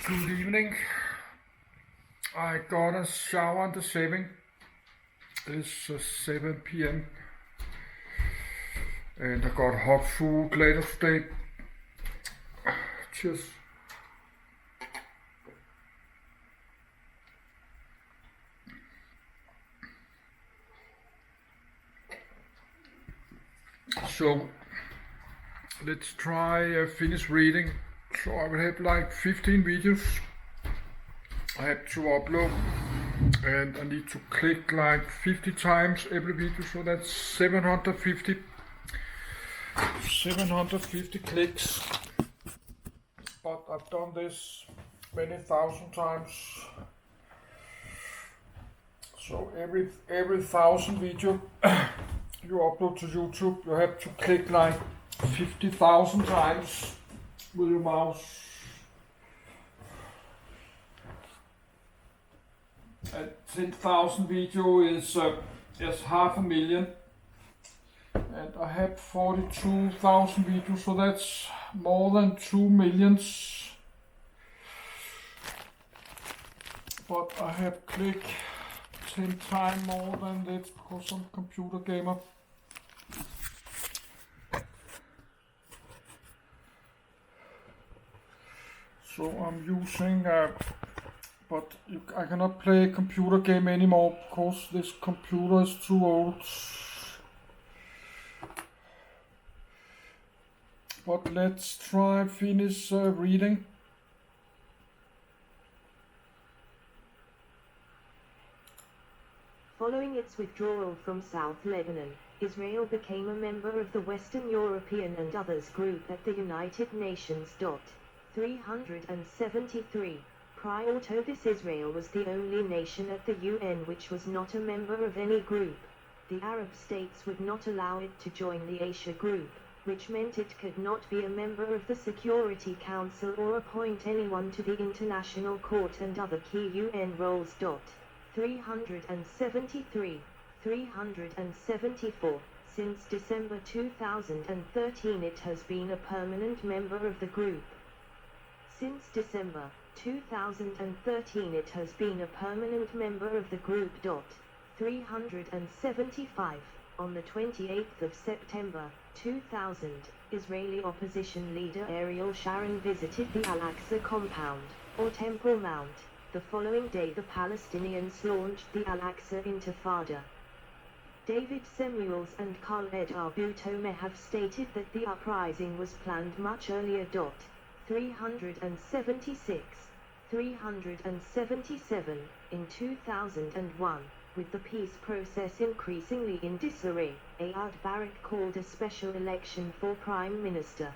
Good evening. I got a shower and the shaving. It's 7 p.m. and I got hot food later today. Cheers. So let's try finish reading. So I will have like 15 videos I have to upload, and I need to click like 50 times every video, so that's 750 clicks. But I've done this many thousand times. So every thousand video you upload to YouTube, you have to click like 50,000 times with your mouse. And 10,000 video is 500,000. And I have 42,000 videos, so that's more than 2 millions. But I have clicked 10 times more than that because I'm a computer gamer. So I'm using, but I cannot play a computer game anymore because this computer is too old. But let's try finish reading. Following its withdrawal from South Lebanon, Israel became a member of the Western European and Others group at the United Nations. 373. Prior to this, Israel was the only nation at the UN which was not a member of any group. The Arab states would not allow it to join the Asia group, which meant it could not be a member of the Security Council or appoint anyone to the International Court and other key UN roles. 373. 374. Since December 2013 it has been a permanent member of the group. Since December 2013 it has been a permanent member of the group. 375. On the 28th of September 2000, Israeli opposition leader Ariel Sharon visited the Al-Aqsa compound, or Temple Mount. The following day the Palestinians launched the Al-Aqsa Intifada. David Samuels and Khaled Abu Tomeh have stated that the uprising was planned much earlier. 376. 377. In 2001, with the peace process increasingly in disarray, Ehud Barak called a special election for Prime Minister.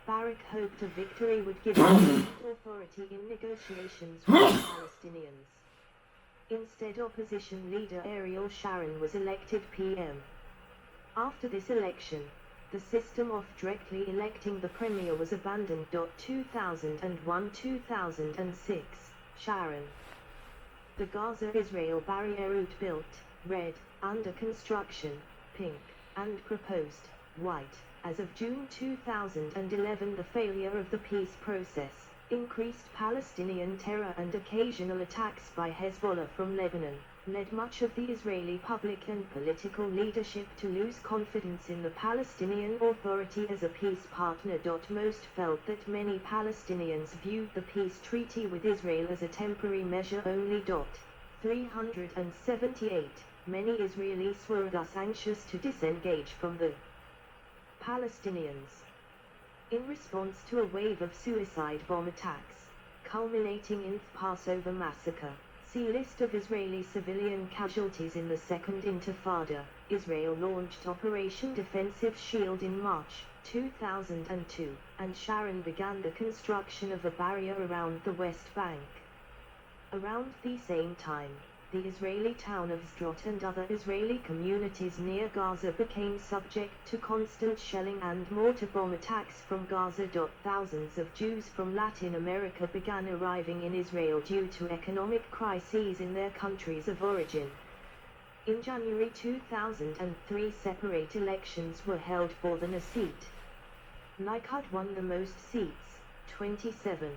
Barak hoped a victory would give him authority in negotiations with the Palestinians. Instead, opposition leader Ariel Sharon was elected PM. After this election, the system of directly electing the premier was abandoned. 2001-2006, Sharon. The Gaza-Israel barrier route built, red, under construction, pink, and proposed, white. As of June 2011, the failure of the peace process, increased Palestinian terror and occasional attacks by Hezbollah from Lebanon, led much of the Israeli public and political leadership to lose confidence in the Palestinian Authority as a peace partner. Most felt that many Palestinians viewed the peace treaty with Israel as a temporary measure only. 378. Many Israelis were thus anxious to disengage from the Palestinians. In response to a wave of suicide bomb attacks, culminating in the Passover massacre, see list of Israeli civilian casualties in the Second Intifada, Israel launched Operation Defensive Shield in March 2002, and Sharon began the construction of a barrier around the West Bank. Around the same time, the Israeli town of Sderot and other Israeli communities near Gaza became subject to constant shelling and mortar bomb attacks from Gaza. Thousands of Jews from Latin America began arriving in Israel due to economic crises in their countries of origin. In January 2003, separate elections were held for the Knesset. Likud won the most seats, 27.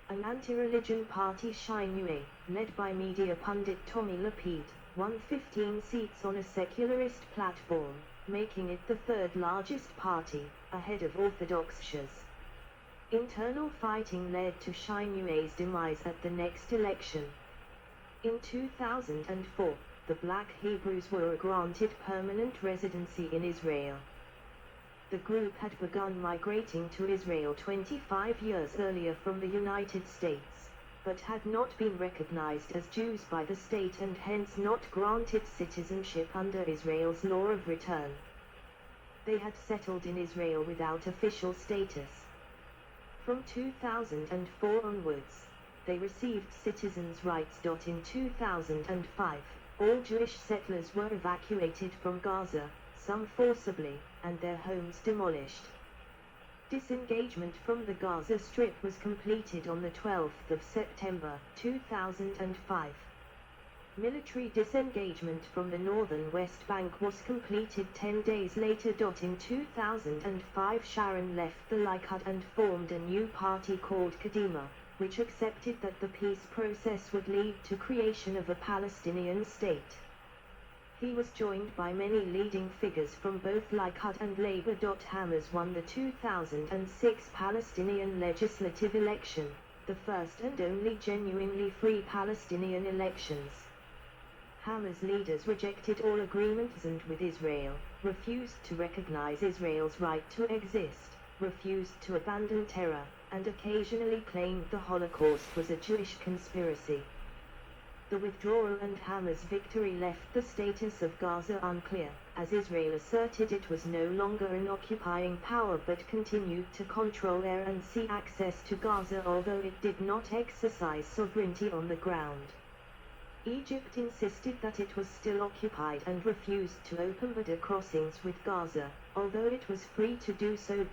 An anti-religion party Shinue, led by media pundit Tommy Lapid, won 15 seats on a secularist platform, making it the third largest party, ahead of Orthodox Shas. Internal fighting led to Shinue's demise at the next election. In 2004, the Black Hebrews were granted permanent residency in Israel. The group had begun migrating to Israel 25 years earlier from the United States, but had not been recognized as Jews by the state and hence not granted citizenship under Israel's law of return. They had settled in Israel without official status. From 2004 onwards, they received citizens' rights. In 2005, all Jewish settlers were evacuated from Gaza, some forcibly, and their homes demolished. Disengagement from the Gaza Strip was completed on the 12th of September 2005. Military disengagement from the northern West Bank was completed 10 days later. In 2005, Sharon left the Likud and formed a new party called Kadima, which accepted that the peace process would lead to creation of a Palestinian state. He was joined by many leading figures from both Likud and Labour. Hamas won the 2006 Palestinian legislative election, the first and only genuinely free Palestinian elections. Hamas leaders rejected all agreements and with Israel, refused to recognize Israel's right to exist, refused to abandon terror, and occasionally claimed the Holocaust was a Jewish conspiracy. The withdrawal and Hamas' victory left the status of Gaza unclear, as Israel asserted it was no longer an occupying power but continued to control air and sea access to Gaza, although it did not exercise sovereignty on the ground. Egypt insisted that it was still occupied and refused to open border crossings with Gaza, although it was free to do so.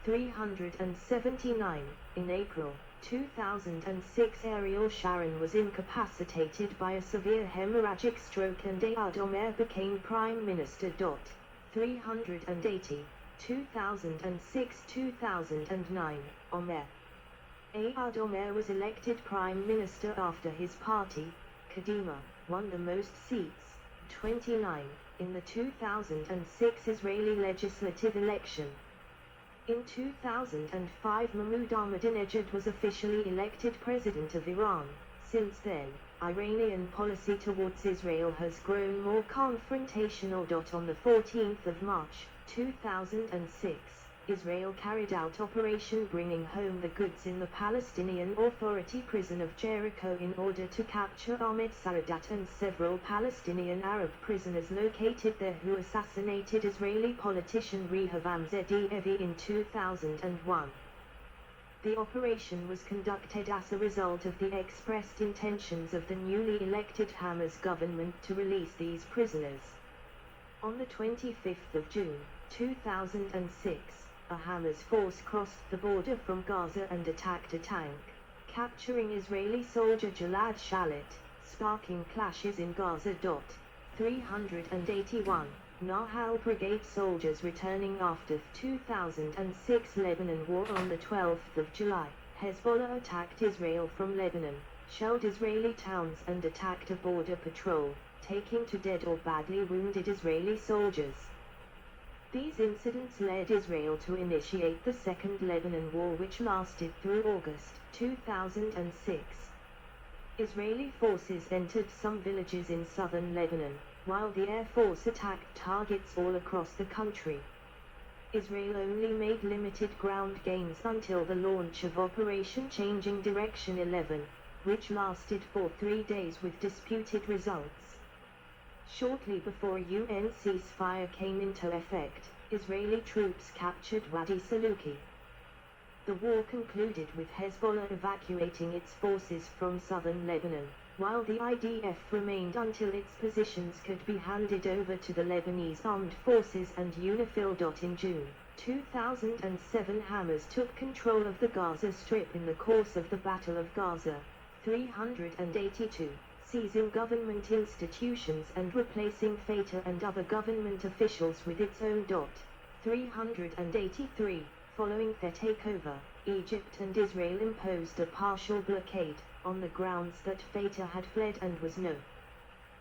379, in April 2006, Ariel Sharon was incapacitated by a severe hemorrhagic stroke and Ehud Omer became Prime Minister. 380, 2006-2009, Omer. Ehud Omer was elected Prime Minister after his party, Kadima, won the most seats, 29, in the 2006 Israeli legislative election. In 2005, Mahmoud Ahmadinejad was officially elected president of Iran. Since then, Iranian policy towards Israel has grown more confrontational. On the 14th of March, 2006, Israel carried out Operation Bringing Home the Goods in the Palestinian Authority prison of Jericho in order to capture Ahmed Saradat and several Palestinian Arab prisoners located there who assassinated Israeli politician Rehavam Zedevi in 2001. The operation was conducted as a result of the expressed intentions of the newly elected Hamas government to release these prisoners. On the 25th of June, 2006, a Hamas force crossed the border from Gaza and attacked a tank, capturing Israeli soldier Gilad Shalit, sparking clashes in Gaza. 381, Nahal Brigade soldiers returning after 2006 Lebanon war. On the 12th of July, Hezbollah attacked Israel from Lebanon, shelled Israeli towns and attacked a border patrol, taking to dead or badly wounded Israeli soldiers. These incidents led Israel to initiate the Second Lebanon War, which lasted through August 2006. Israeli forces entered some villages in southern Lebanon, while the Air Force attacked targets all across the country. Israel only made limited ground gains until the launch of Operation Changing Direction 11, which lasted for 3 days with disputed results. Shortly before UN ceasefire came into effect, Israeli troops captured Wadi Saluki. The war concluded with Hezbollah evacuating its forces from southern Lebanon, while the IDF remained until its positions could be handed over to the Lebanese Armed Forces and UNIFIL. In June 2007, Hamas took control of the Gaza Strip in the course of the Battle of Gaza. 382, seizing government institutions and replacing Fatah and other government officials with its own. 383, Following their takeover, Egypt and Israel imposed a partial blockade, on the grounds that Fatah had fled and was no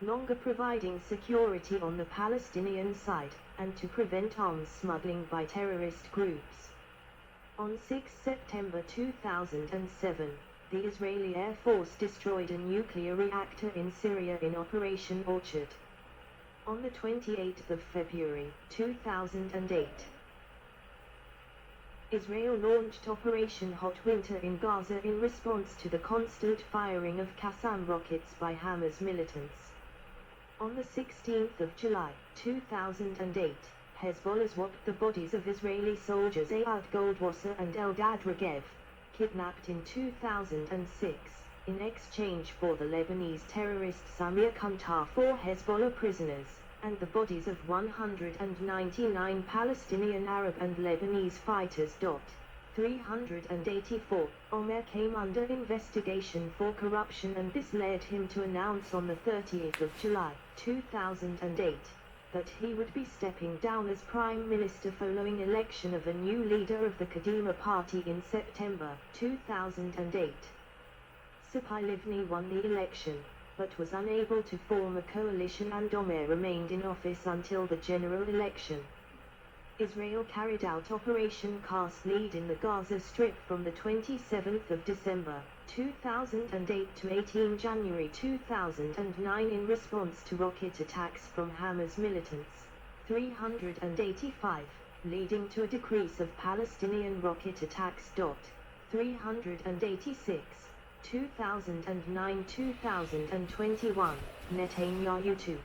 longer providing security on the Palestinian side, and to prevent arms smuggling by terrorist groups. On 6 September 2007, the Israeli Air Force destroyed a nuclear reactor in Syria in Operation Orchard. On the 28th of February 2008, Israel launched Operation Hot Winter in Gaza in response to the constant firing of Qassam rockets by Hamas militants. On the 16th of July 2008, Hezbollah swapped the bodies of Israeli soldiers Eyad Goldwasser and Eldad Regev, kidnapped in 2006, in exchange for the Lebanese terrorist Samir Qamtar, 4 Hezbollah prisoners, and the bodies of 199 Palestinian Arab and Lebanese fighters. 384. Omer came under investigation for corruption, and this led him to announce on the 30th of July 2008 that he would be stepping down as Prime Minister following election of a new leader of the Kadima party in September 2008. Tzipi Livni won the election, but was unable to form a coalition, and Omer remained in office until the general election. Israel carried out Operation Cast Lead in the Gaza Strip from the 27th of December 2008 to 18 January 2009 in response to rocket attacks from Hamas militants. 385, leading to a decrease of Palestinian rocket attacks. 386, 2009-2021, Netanyahu 2.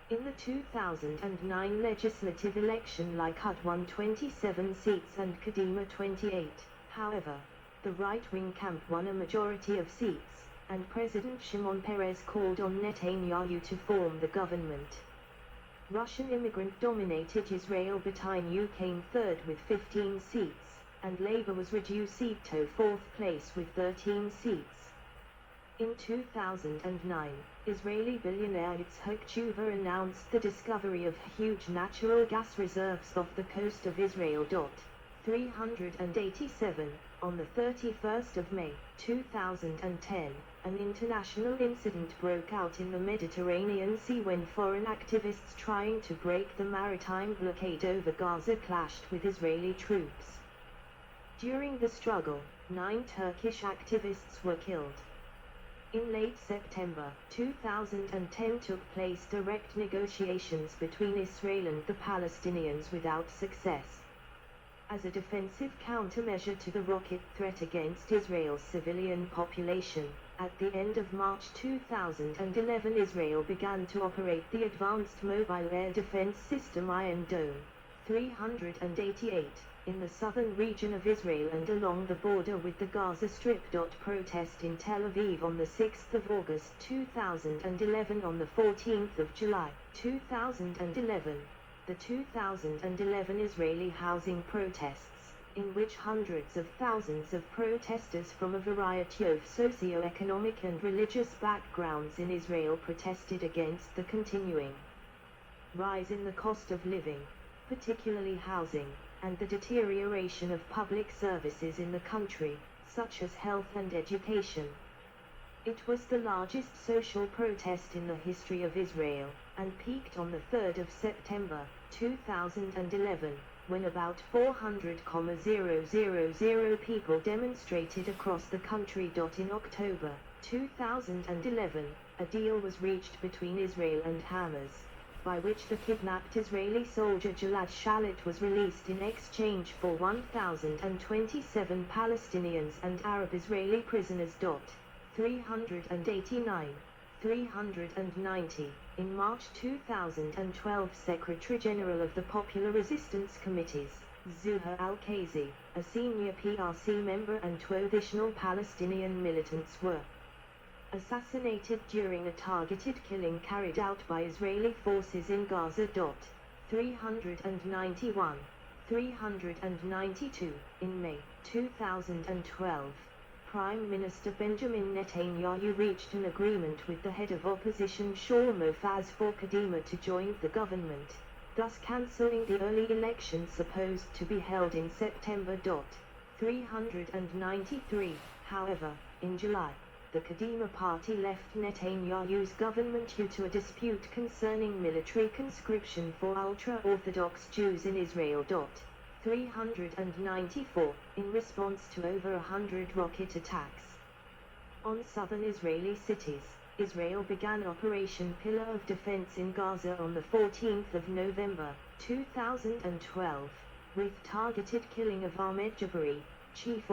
In the 2009 legislative election, Likud won 27 seats and Kadima 28. However, the right-wing camp won a majority of seats, and President Shimon Peres called on Netanyahu to form the government. Russian immigrant-dominated Israel Beteinu came third with 15 seats, and Labour was reduced to fourth place with 13 seats. In 2009, Israeli billionaire Yitzhak Tshuvah announced the discovery of huge natural gas reserves off the coast of Israel. 387, on the 31st of May 2010, an international incident broke out in the Mediterranean Sea when foreign activists trying to break the maritime blockade over Gaza clashed with Israeli troops. During the struggle, 9 Turkish activists were killed. In late September 2010 took place direct negotiations between Israel and the Palestinians without success. As a defensive countermeasure to the rocket threat against Israel's civilian population, at the end of March 2011 Israel began to operate the Advanced Mobile Air Defense System Iron Dome 388. In the southern region of Israel and along the border with the Gaza Strip. Protest in Tel Aviv on the 6th of August 2011. On the 14th of July 2011, the 2011 Israeli housing protests, in which hundreds of thousands of protesters from a variety of socio-economic and religious backgrounds in Israel protested against the continuing rise in the cost of living, particularly housing, and the deterioration of public services in the country, such as health and education. It was the largest social protest in the history of Israel, and peaked on the 3rd of September 2011, when about 400,000 people demonstrated across the country. In October 2011, a deal was reached between Israel and Hamas, by which the kidnapped Israeli soldier Gilad Shalit was released in exchange for 1,027 Palestinians and Arab Israeli prisoners. 389, 390. In March 2012, Secretary General of the Popular Resistance Committees, Zuhar al-Qazi, a senior PRC member, and 2 additional Palestinian militants were assassinated during a targeted killing carried out by Israeli forces in Gaza. 391, 392. In May 2012, Prime Minister Benjamin Netanyahu reached an agreement with the head of opposition Shaul Mofaz for Kadima to join the government. thus cancelling the early election supposed to be held in September. 393. However, in July, the Kadima party left Netanyahu's government due to a dispute concerning military conscription for ultra-Orthodox Jews in Israel. 394. In response to over 100 rocket attacks on southern Israeli cities, Israel began Operation Pillar of Defense in Gaza on the 14th of November, 2012, with targeted killing of Ahmed Jabari, chief